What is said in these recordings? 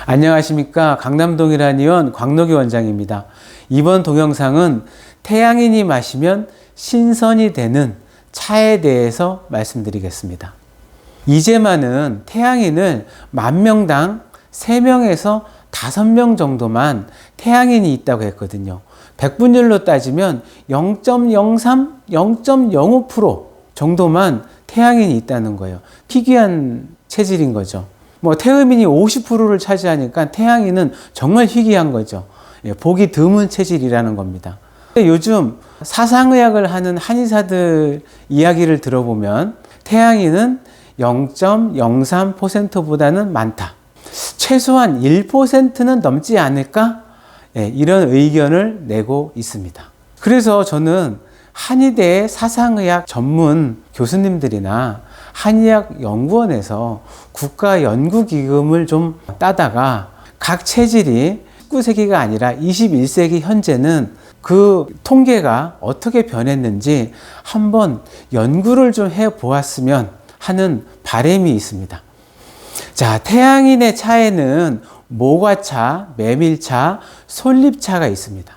안녕하십니까. 강남동일한의원 광록이 원장입니다. 이번 동영상은 태양인이 마시면 신선이 되는 차에 대해서 말씀드리겠습니다. 이제만은 태양인을 10,000명당 3명에서 5명 정도만 태양인이 있다고 했거든요. 백분율로 따지면 0.03, 0.05% 정도만 태양인이 있다는 거예요. 희귀한 체질인 거죠. 태음인이 50%를 차지하니까 태양인은 정말 희귀한 거죠. 보기 드문 체질이라는 겁니다. 요즘 사상의학을 하는 한의사들 이야기를 들어보면 태양인은 0.03%보다는 많다. 최소한 1%는 넘지 않을까? 이런 의견을 내고 있습니다. 그래서 저는 한의대 사상의학 전문 교수님들이나 한의학연구원에서 국가연구기금을 좀 따다가 각 체질이 19세기가 아니라 21세기 현재는 그 통계가 어떻게 변했는지 한번 연구를 좀 해보았으면 하는 바람이 있습니다. 자, 태양인의 차에는 모과차, 메밀차, 솔잎차가 있습니다.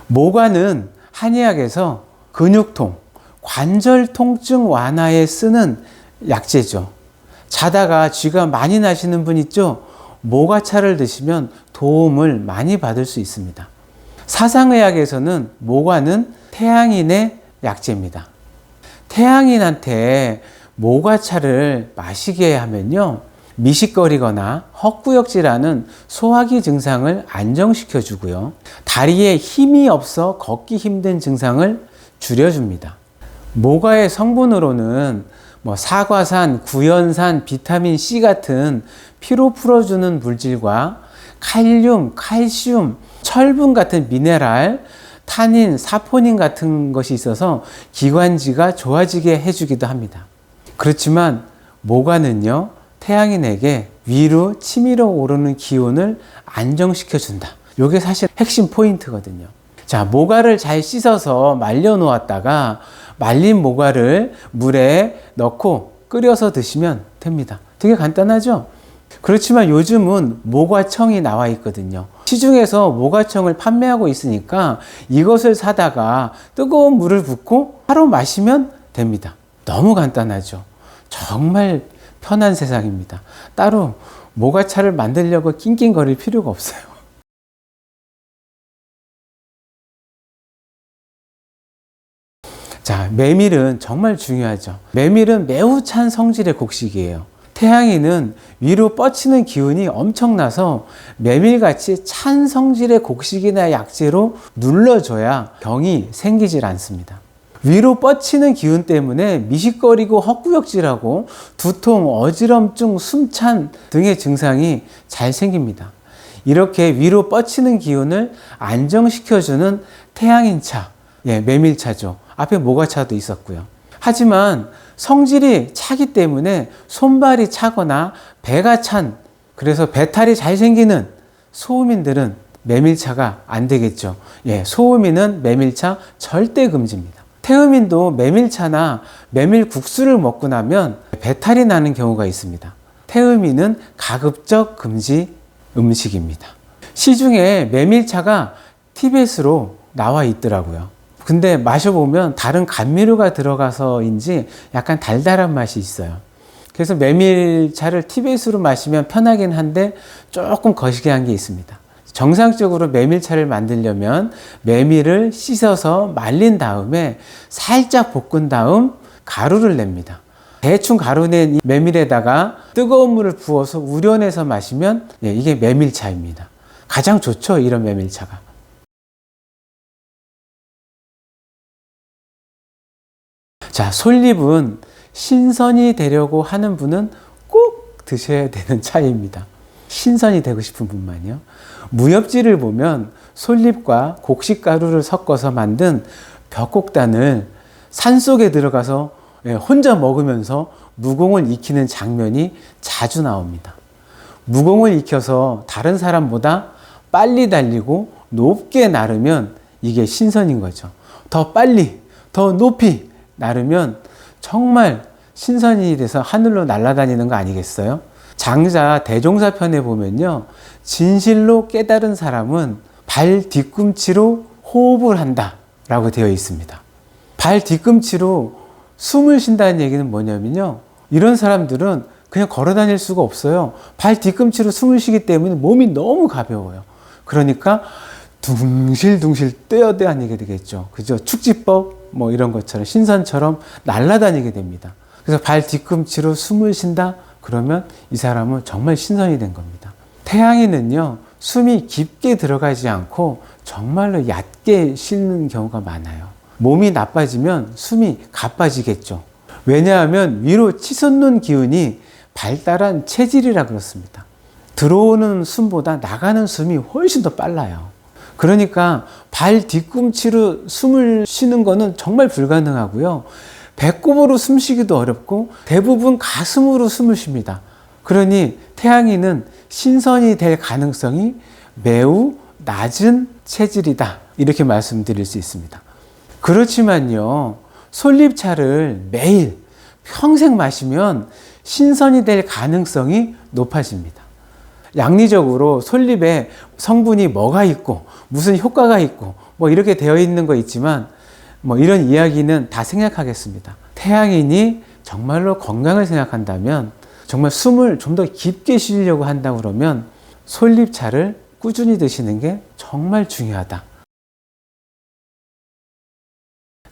모과는 한의학에서 근육통, 관절 통증 완화에 쓰는 약재죠. 자다가 쥐가 많이 나시는 분 있죠? 모과차를 드시면 도움을 많이 받을 수 있습니다. 사상의학에서는 모과는 태양인의 약재입니다. 태양인한테 모과차를 마시게 하면요, 미식거리거나 헛구역질하는 소화기 증상을 안정시켜 주고요, 다리에 힘이 없어 걷기 힘든 증상을 줄여줍니다. 모과의 성분으로는 사과산, 구연산, 비타민 C 같은 피로 풀어주는 물질과 칼륨, 칼슘, 철분 같은 미네랄, 타닌, 사포닌 같은 것이 있어서 기관지가 좋아지게 해주기도 합니다. 그렇지만 모과는요, 태양인에게 위로 치밀어 오르는 기운을 안정시켜 준다. 이게 사실 핵심 포인트거든요. 자, 모과를 잘 씻어서 말려 놓았다가 말린 모과를 물에 넣고 끓여서 드시면 됩니다. 되게 간단하죠? 그렇지만 요즘은 모과청이 나와 있거든요. 시중에서 모과청을 판매하고 있으니까 이것을 사다가 뜨거운 물을 붓고 바로 마시면 됩니다. 너무 간단하죠? 정말 편한 세상입니다. 따로 모과차를 만들려고 낑낑거릴 필요가 없어요. 자, 메밀은 정말 중요하죠. 메밀은 매우 찬 성질의 곡식이에요. 태양인은 위로 뻗치는 기운이 엄청나서 메밀같이 찬 성질의 곡식이나 약재로 눌러줘야 병이 생기질 않습니다. 위로 뻗치는 기운 때문에 미식거리고 헛구역질하고 두통, 어지럼증, 숨찬 등의 증상이 잘 생깁니다. 이렇게 위로 뻗치는 기운을 안정시켜주는 태양인차, 메밀차죠. 앞에 모과차도 있었고요. 하지만 성질이 차기 때문에 손발이 차거나 배가 찬, 그래서 배탈이 잘 생기는 소음인들은 메밀차가 안 되겠죠. 소음인은 메밀차 절대 금지입니다. 태음인도 메밀차나 메밀국수를 먹고 나면 배탈이 나는 경우가 있습니다. 태음인은 가급적 금지 음식입니다. 시중에 메밀차가 티벳으로 나와 있더라고요. 근데 마셔보면 다른 감미료가 들어가서인지 약간 달달한 맛이 있어요. 그래서 메밀차를 티벳으로 마시면 편하긴 한데 조금 거시기한 게 있습니다. 정상적으로 메밀차를 만들려면 메밀을 씻어서 말린 다음에 살짝 볶은 다음 가루를 냅니다. 대충 가루낸 이 메밀에다가 뜨거운 물을 부어서 우려내서 마시면 이게 메밀차입니다. 가장 좋죠, 이런 메밀차가. 자, 솔잎은 신선이 되려고 하는 분은 꼭 드셔야 되는 차입니다. 신선이 되고 싶은 분만요. 무협지를 보면 솔잎과 곡식가루를 섞어서 만든 벽곡단을 산속에 들어가서 혼자 먹으면서 무공을 익히는 장면이 자주 나옵니다. 무공을 익혀서 다른 사람보다 빨리 달리고 높게 나르면 이게 신선인 거죠. 더 빨리, 더 높이 나르면 정말 신선이 돼서 하늘로 날아다니는 거 아니겠어요? 장자 대종사편에 보면요. 진실로 깨달은 사람은 발 뒤꿈치로 호흡을 한다 라고 되어 있습니다. 발 뒤꿈치로 숨을 쉰다는 얘기는 뭐냐면요. 이런 사람들은 그냥 걸어 다닐 수가 없어요. 발 뒤꿈치로 숨을 쉬기 때문에 몸이 너무 가벼워요. 그러니까 둥실둥실 뛰어다니게 되겠죠. 그죠? 축지법 뭐 이런 것처럼 신선처럼 날아다니게 됩니다. 그래서 발 뒤꿈치로 숨을 쉰다? 그러면 이 사람은 정말 신선이 된 겁니다. 태양인은요, 숨이 깊게 들어가지 않고 정말로 얕게 쉬는 경우가 많아요. 몸이 나빠지면 숨이 가빠지겠죠. 왜냐하면 위로 치솟는 기운이 발달한 체질이라 그렇습니다. 들어오는 숨보다 나가는 숨이 훨씬 더 빨라요. 그러니까 발 뒤꿈치로 숨을 쉬는 거는 정말 불가능하고요. 배꼽으로 숨쉬기도 어렵고 대부분 가슴으로 숨을 쉽니다. 그러니 태양인은 신선이 될 가능성이 매우 낮은 체질이다. 이렇게 말씀드릴 수 있습니다. 그렇지만요, 솔잎차를 매일 평생 마시면 신선이 될 가능성이 높아집니다. 양리적으로 솔잎에 성분이 뭐가 있고 무슨 효과가 있고 뭐 이렇게 되어 있는 거 있지만 뭐 이런 이야기는 다 생략하겠습니다. 태양인이 정말로 건강을 생각한다면 정말 숨을 좀 더 깊게 쉬려고 한다 그러면 솔잎차를 꾸준히 드시는 게 정말 중요하다.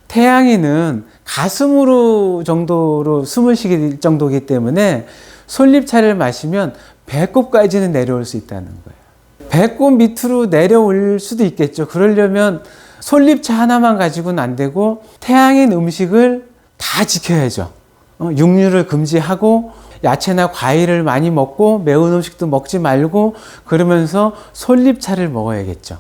태양인은 가슴으로 정도로 숨을 쉬기 정도이기 때문에 솔잎차를 마시면 배꼽까지는 내려올 수 있다는 거예요. 배꼽 밑으로 내려올 수도 있겠죠. 그러려면 솔잎차 하나만 가지고는 안 되고 태양인 음식을 다 지켜야죠. 육류를 금지하고 야채나 과일을 많이 먹고 매운 음식도 먹지 말고 그러면서 솔잎차를 먹어야겠죠.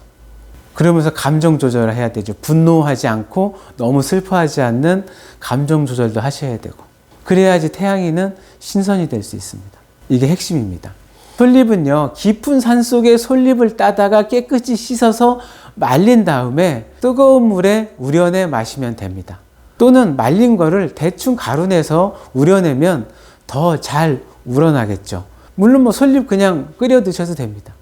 그러면서 감정 조절을 해야 되죠. 분노하지 않고 너무 슬퍼하지 않는 감정 조절도 하셔야 되고 그래야지 태양인은 신선이 될 수 있습니다. 이게 핵심입니다. 솔잎은요, 깊은 산속에 솔잎을 따다가 깨끗이 씻어서 말린 다음에 뜨거운 물에 우려내 마시면 됩니다. 또는 말린 거를 대충 가루내서 우려내면 더 잘 우러나겠죠. 물론 뭐 솔잎 그냥 끓여 드셔도 됩니다.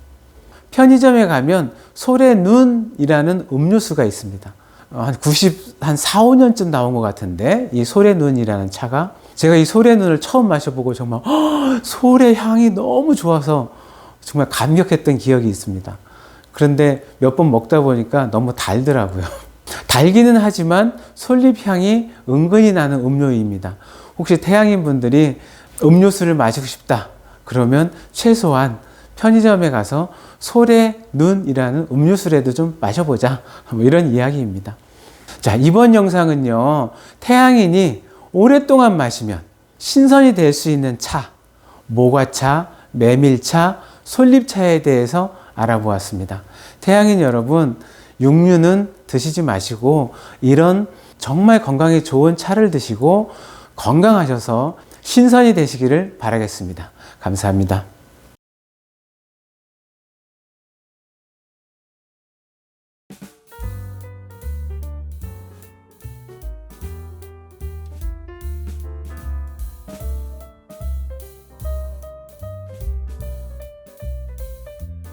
편의점에 가면 소래눈이라는 음료수가 있습니다. 한 4, 5년쯤 나온 것 같은데 이 소래눈이라는 차가 제가 이 소래눈을 처음 마셔보고 정말 소래 향이 너무 좋아서 정말 감격했던 기억이 있습니다. 그런데 몇 번 먹다 보니까 너무 달더라고요. 달기는 하지만 솔잎 향이 은근히 나는 음료입니다. 혹시 태양인 분들이 음료수를 마시고 싶다 그러면 최소한 편의점에 가서 소래눈이라는 음료수라도 좀 마셔보자 뭐 이런 이야기입니다. 자, 이번 영상은요, 태양인이 오랫동안 마시면 신선이 될 수 있는 차, 모과차, 메밀차, 솔잎차에 대해서 알아보았습니다. 태양인 여러분, 육류는 드시지 마시고 이런 정말 건강에 좋은 차를 드시고 건강하셔서 신선이 되시기를 바라겠습니다. 감사합니다.